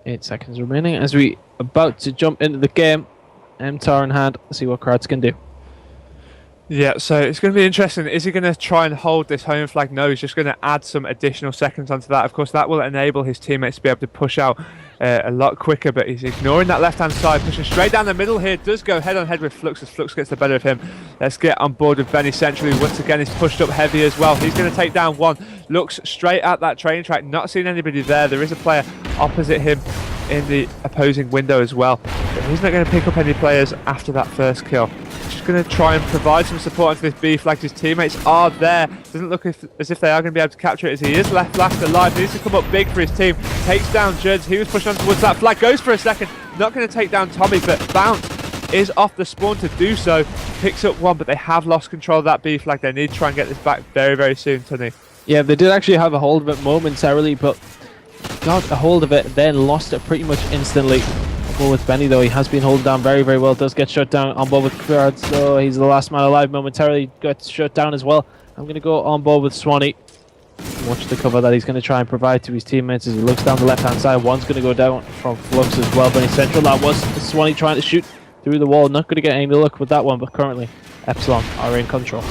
8 seconds remaining as we about to jump into the game. MTAR in hand, see what Kratz can do. Yeah, so it's going to be interesting. Is he going to try and hold this home flag? No, he's just going to add some additional seconds onto that. Of course, that will enable his teammates to be able to push out a lot quicker, but he's ignoring that left-hand side, pushing straight down the middle here. Does go head-on-head with Flux as Flux gets the better of him. Let's get on board with Benny Central, who once again is pushed up heavy as well. He's going to take down one. Looks straight at that train track, not seeing anybody there. There is a player opposite him in the opposing window as well, but he's not going to pick up any players after that first kill. Just going to try and provide some support onto this B flag. His teammates are there. Doesn't look as if they are going to be able to capture it, as he is left alive. He needs to come up big for his team. Takes down Judds. He was pushed on towards that flag. Goes for a second. Not going to take down Tommy, but Bounce is off the spawn to do so. Picks up one, but they have lost control of that B flag. They need to try and get this back very, very soon, Tony. Yeah, they did actually have a hold of it momentarily, but got a hold of it, then lost it pretty much instantly. On board with Benny, though, he has been holding down very, very well. Does get shut down. On board with Kratz, so he's the last man alive momentarily. Gets shut down as well. I'm going to go on board with Swanee. Watch the cover that he's going to try and provide to his teammates as he looks down the left-hand side. One's going to go down from Flux as well. Benny Central, that was Swanee trying to shoot through the wall. Not going to get any luck with that one, but currently Epsilon are in control.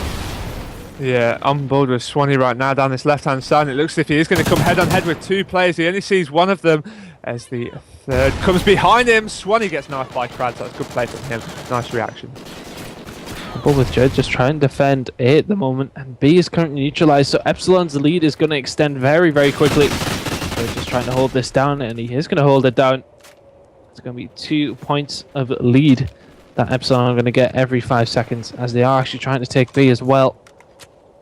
Yeah, on board with Swanee right now down this left-hand side. It looks as if he is going to come head-on-head with two players. He only sees one of them as the third comes behind him. Swanee gets knifed by Kratz. That's a good play from him. Nice reaction. On board with Jed, just trying to defend A at the moment, and B is currently neutralized, so Epsilon's lead is going to extend very, very quickly. So just trying to hold this down, and he is going to hold it down. It's going to be 2 points of lead that Epsilon are going to get every 5 seconds, as they are actually trying to take B as well.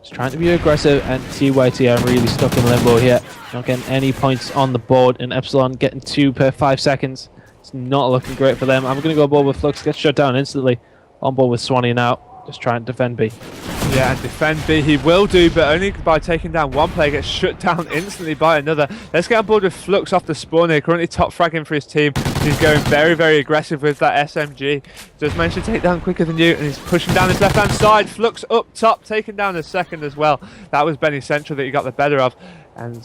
Just trying to be aggressive, and TYT are really stuck in limbo here. Not getting any points on the board, and Epsilon getting 2 per 5 seconds. It's not looking great for them. I'm going to go on board with Flux, gets shut down instantly. On board with Swanee now, just trying to defend B. Yeah, and defend B he will do, but only by taking down one player, gets shut down instantly by another. Let's get on board with Flux off the spawn here, currently top fragging for his team. He's going very, very aggressive with that SMG. Does manage to take down quicker than you, and he's pushing down his left-hand side. Flux up top, taking down a second as well. That was Benny Central that he got the better of. And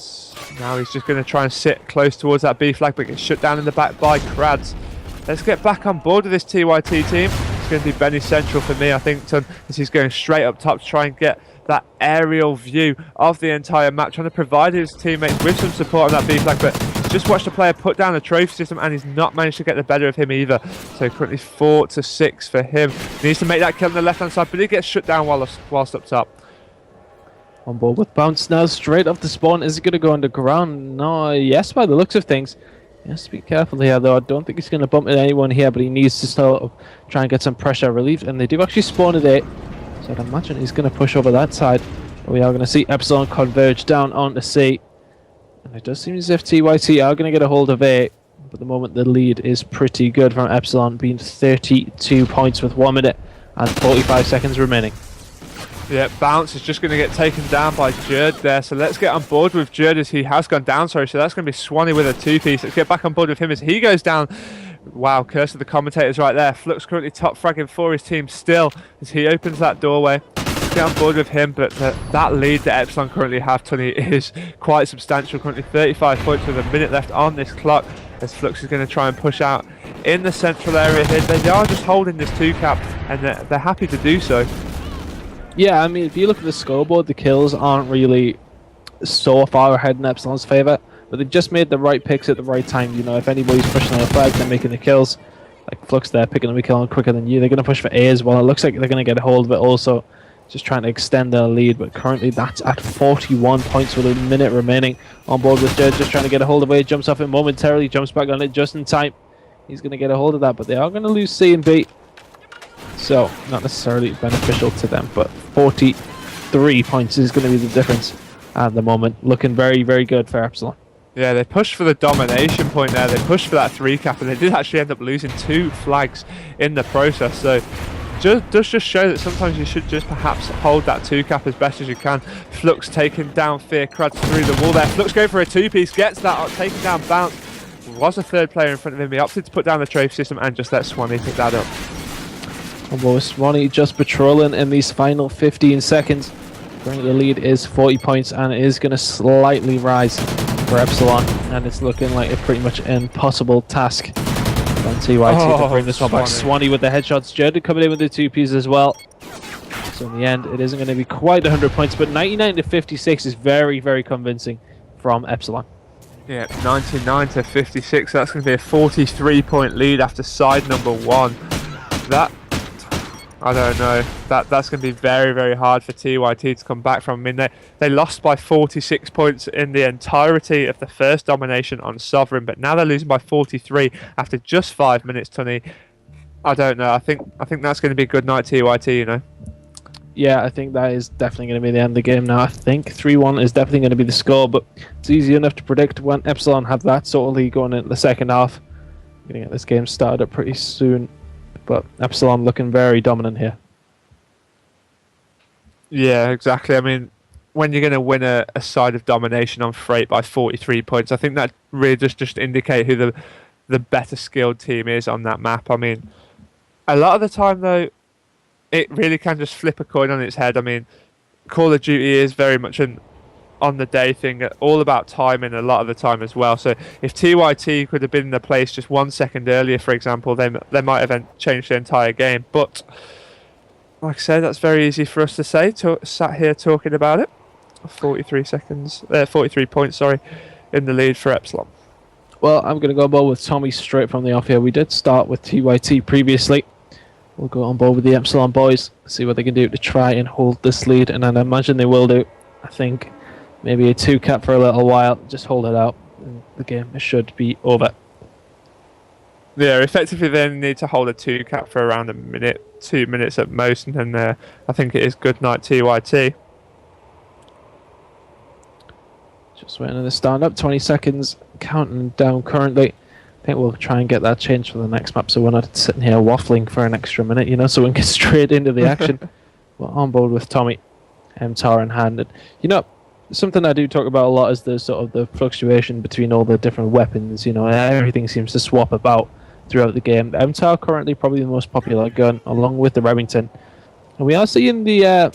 now he's just going to try and sit close towards that B flag, but gets shut down in the back by Kratz. Let's get back on board with this TYT team. It's going to be Benny Central for me, I think, as he's going straight up top to try and get that aerial view of the entire map, trying to provide his teammates with some support on that B flag, but just watched the player put down a trophy system, and he's not managed to get the better of him either. So currently 4-6 for him. He needs to make that kill on the left-hand side, but he gets shut down whilst up top. On board with Bounce now, straight off the spawn. Is he going to go underground? No, yes, by the looks of things. He has to be careful here, though. I don't think he's going to bump into anyone here, but he needs to sort of try and get some pressure relieved. And they do actually spawn at A, so I'd imagine he's going to push over that side. But we are going to see Epsilon converge down onto C. And it does seem as if TYT are going to get a hold of A. But at the moment, the lead is pretty good from Epsilon, being 32 points with 1 minute and 45 seconds remaining. Yeah, Bounce is just going to get taken down by Jerd there, so let's get on board with Jerd as he has gone down, sorry, so that's going to be Swanee with a 2-piece. Let's get back on board with him as he goes down. Wow, curse of the commentators right there. Flux currently top fragging for his team still as he opens that doorway. Let's get on board with him, but that lead that Epsilon currently have, Tony, is quite substantial. Currently 35 points with a minute left on this clock as Flux is going to try and push out in the central area here. They are just holding this 2-cap, and they're happy to do so. Yeah, I mean, if you look at the scoreboard, the kills aren't really so far ahead in Epsilon's favour, but they've just made the right picks at the right time. You know, if anybody's pushing on a flag, they're making the kills. Like Flux there, picking up a kill quicker than you. They're going to push for A as well. It looks like they're going to get a hold of it also, just trying to extend their lead, but currently that's at 41 points with a minute remaining. On board with Jed, just trying to get a hold of it. Jumps off it momentarily, jumps back on it just in time. He's going to get a hold of that, but they are going to lose C and B. So, not necessarily beneficial to them, but 43 points is going to be the difference at the moment. Looking very, very good for Epsilon. Yeah, they pushed for the domination point there. They pushed for that 3-cap, and they did actually end up losing 2 flags in the process. So, does just show that sometimes you should just perhaps hold that 2-cap as best as you can. Flux taking down Fear Kratz through the wall there. Flux going for a 2-piece, gets that, taking down Bounce. Was a third player in front of him. He opted to put down the trophy system and just let Swanee pick that up. Although Swanee just patrolling in these final 15 seconds. Currently the lead is 40 points, and it is going to slightly rise for Epsilon, and it's looking like a pretty much impossible task on TYT to bring this one back. Swanee with the headshots, Jordan coming in with the 2Ps as well. So in the end, it isn't going to be quite 100 points, but 99 to 56 is very, very convincing from Epsilon. Yeah, 99 to 56. That's going to be a 43-point lead after side number 1. That, I don't know. That's going to be very, very hard for TYT to come back from. I mean, they lost by 46 points in the entirety of the first domination on Sovereign, but now they're losing by 43 after just 5 minutes, Tunny. I don't know. I think that's going to be a good night, TYT, you know. Yeah, I think that is definitely going to be the end of the game now. I think 3-1 is definitely going to be the score, but it's easy enough to predict when Epsilon have that sort of lead going into the second half. We're going to get this game started up pretty soon, but Epsilon looking very dominant here. Yeah, exactly. I mean, when you're going to win a side of domination on Freight by 43 points, I think that really just indicate who the better skilled team is on that map. I mean, a lot of the time, though, it really can just flip a coin on its head. I mean, Call of Duty is very much an on-the-day thing, all about timing a lot of the time as well. So if TYT could have been in the place just 1 second earlier, for example, they might have changed the entire game. But like I said, that's very easy for us to say. Sat here talking about it. 43 points, sorry, in the lead for Epsilon. Well, I'm going to go ball with Tommy straight from the off here. We did start with TYT previously. We'll go on board with the Epsilon boys, see what they can do to try and hold this lead, and I imagine they will do. I think maybe a 2-cap for a little while, just hold it out, and the game should be over. Yeah, effectively they need to hold a 2-cap for around a minute, 2 minutes at most, and then I think it is good night TYT. Just waiting on the stand up, 20 seconds, counting down currently. I think we'll try and get that changed for the next map, so we're not sitting here waffling for an extra minute, you know, so we can get straight into the action. We're on board with Tommy, MTAR in hand. And, you know, something I do talk about a lot is the sort of the fluctuation between all the different weapons. You know, everything seems to swap about throughout the game. The MTAR currently probably the most popular gun, along with the Remington. And we are seeing the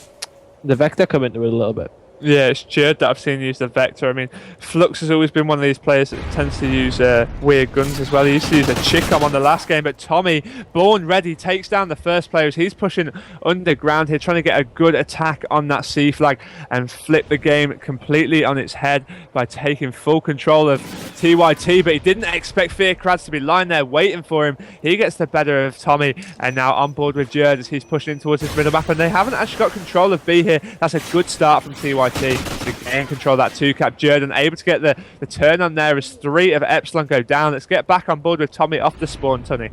Vector come into it a little bit. Yeah, it's Jerd that I've seen use the Vector. I mean, Flux has always been one of these players that tends to use weird guns as well. He used to use a Chicom on the last game, but Tommy, born ready, takes down the first players. He's pushing underground here, trying to get a good attack on that C flag and flip the game completely on its head by taking full control of TYT, but he didn't expect Fear Krads to be lying there waiting for him. He gets the better of Tommy, and now on board with Jerd as he's pushing in towards his middle map, and they haven't actually got control of B here. That's a good start from TYT. To gain control of that 2-cap. Jordan able to get the turn on there as 3 of Epsilon go down. Let's get back on board with Tommy off the spawn, Tunny.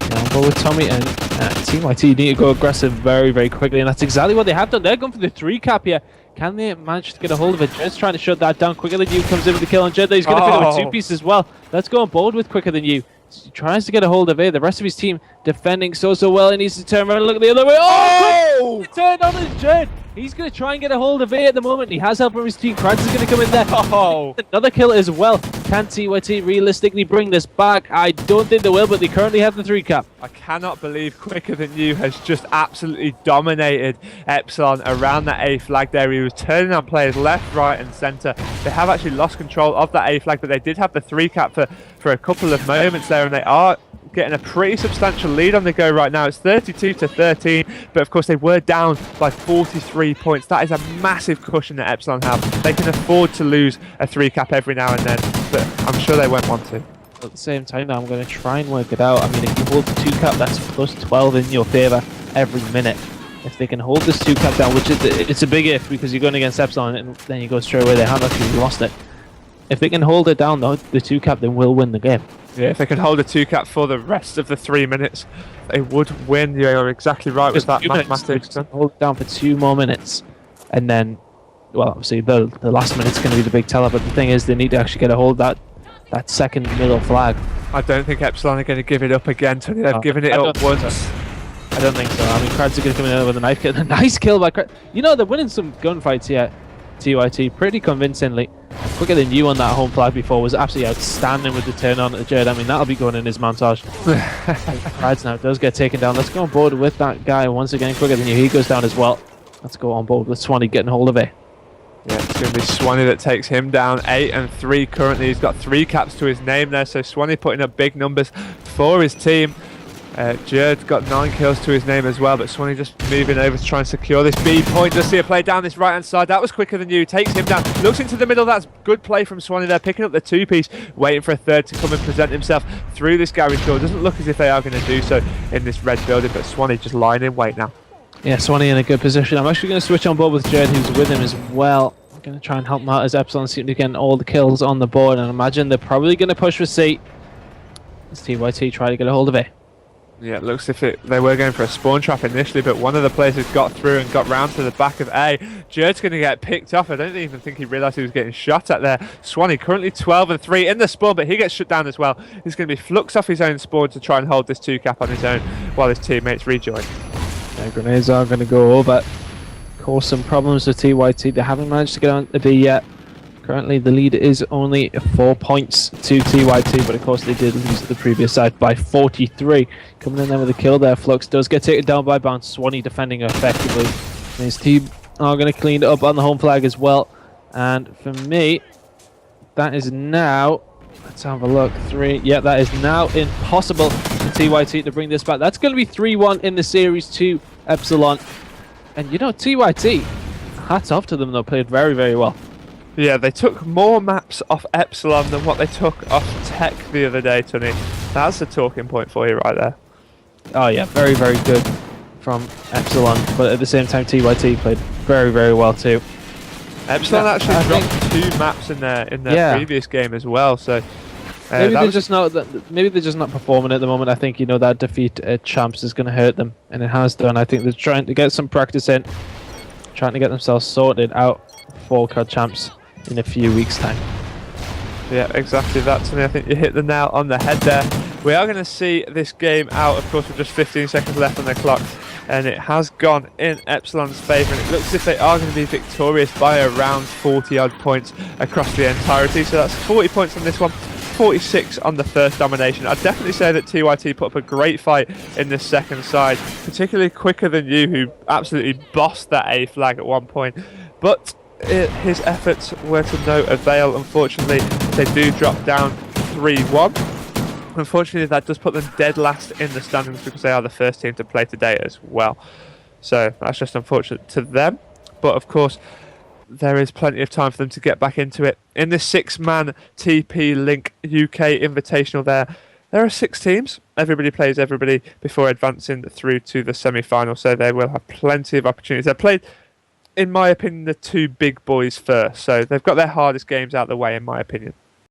Yeah, on board with Tommy, and TYT need to go aggressive very, very quickly, and that's exactly what they have done. They're going for the 3-cap here. Can they manage to get a hold of it? Jed's trying to shut that down. Quicker Than You comes in with the kill on Jed. He's going to fit it with 2 pieces as well. Let's go on board with Quicker Than You. He tries to get a hold of it. The rest of his team defending so well. He needs to turn around and look the other way. Oh! Quick! Turn on his Jed. He's going to try and get a hold of A at the moment. He has help from his team. Krads is going to come in there. Oh! Another kill as well. Can TYT realistically bring this back? I don't think they will, but they currently have the 3-cap. I cannot believe Quicker Than You has just absolutely dominated Epsilon around that A flag there. He was turning on players left, right and centre. They have actually lost control of that A flag, but they did have the 3-cap for a couple of moments there, and they are getting a pretty substantial lead on the go right now. It's 32 to 13, but of course they were down by 43 points. That is a massive cushion that Epsilon have. They can afford to lose a 3-cap every now and then, but I'm sure they won't want to. At the same time now, I'm going to try and work it out. I mean, if you hold the 2-cap, that's plus 12 in your favour every minute. If they can hold this 2-cap down, which it's a big if, because you're going against Epsilon and then you go straight away, they haven't actually lost it. If they can hold it down though, the 2-cap, then will win the game. Yeah, if they can hold a 2-cap for the rest of the 3 minutes, they would win. You're exactly right with that mathematics. Hold it down for 2 more minutes, and then, well, obviously the last minute's going to be the big teller. But the thing is, they need to actually get a hold of that second middle flag. I don't think Epsilon are going to give it up again, Tony. They've given it up once. I don't think so. I mean, Krads are going to come in with a knife kill. A nice kill by Krads. You know, they're winning some gunfights here, TYT, pretty convincingly. Quicker Than You on that home flag before was absolutely outstanding with the turn on at the Jed. I mean, that'll be going in his montage. Krads now does get taken down. Let's go on board with that guy once again. Quicker Than You, he goes down as well. Let's go on board with Swanee getting hold of it. Yeah, it's going to be Swanee that takes him down. 8-3 currently. He's got 3 caps to his name there, so Swanee putting up big numbers for his team. Jerd got 9 kills to his name as well, but Swanee just moving over to try and secure this B point. Just see a play down this right-hand side. That was quicker than you. Takes him down. Looks into the middle. That's good play from Swanee there, picking up the 2-piece, waiting for a third to come and present himself through this garage door. Doesn't look as if they are going to do so in this red building, but Swanee just lying in wait now. Yeah, Swanee in a good position. I'm actually going to switch on board with Jerd, who's with him as well. I'm going to try and help him out as Epsilon seem to get all the kills on the board, and imagine they're probably going to push for C as TYT try to get a hold of A. Yeah, it looks as if they were going for a spawn trap initially, but one of the players has got through and got round to the back of A. Jerd's going to get picked off. I don't even think he realised he was getting shot at there. Swanee currently 12-3 in the spawn, but he gets shut down as well. He's going to be fluxed off his own spawn to try and hold this 2-cap on his own while his teammates rejoin. Yeah, grenades are going to go over. Cause some problems with TYT. They haven't managed to get on the B yet. Currently, the lead is only 4 points to TYT, but of course they did lose at the previous side by 43. Coming in there with a kill there, Flux does get taken down by Bounce. Swanee defending effectively. And his team are going to clean it up on the home flag as well. And for me, that is now, let's have a look, 3. Yeah, that is now impossible for TYT to bring this back. That's going to be 3-1 in the series to Epsilon. And you know, TYT, hats off to them though, played very, very well. Yeah, they took more maps off Epsilon than what they took off Tech the other day, Tony. That's a talking point for you right there. Oh yeah, very, very good from Epsilon, but at the same time TYT played very, very well too. Epsilon actually dropped 2 maps in their previous game as well, so maybe they're just not performing at the moment. I think, you know, that defeat at Champs is going to hurt them, and it has done. I think they're trying to get some practice in, trying to get themselves sorted out for COD Champs in a few weeks' time. Yeah, exactly that, Tony. I think you hit the nail on the head there. We are going to see this game out, of course, with just 15 seconds left on the clock, and it has gone in Epsilon's favour, and it looks as if they are going to be victorious by around 40-odd points across the entirety. So that's 40 points on this one, 46 on the first domination. I'd definitely say that TYT put up a great fight in the second side, particularly quicker than you, who absolutely bossed that A flag at one point. But his efforts were to no avail. Unfortunately, they do drop down 3-1. Unfortunately, that does put them dead last in the standings because they are the first team to play today as well. So that's just unfortunate to them. But of course, there is plenty of time for them to get back into it. In this 6-man TP-Link UK Invitational there are 6 teams. Everybody plays everybody before advancing through to the semi-final. So they will have plenty of opportunities. They played, in my opinion, the 2 big boys first. So they've got their hardest games out of the way, in my opinion.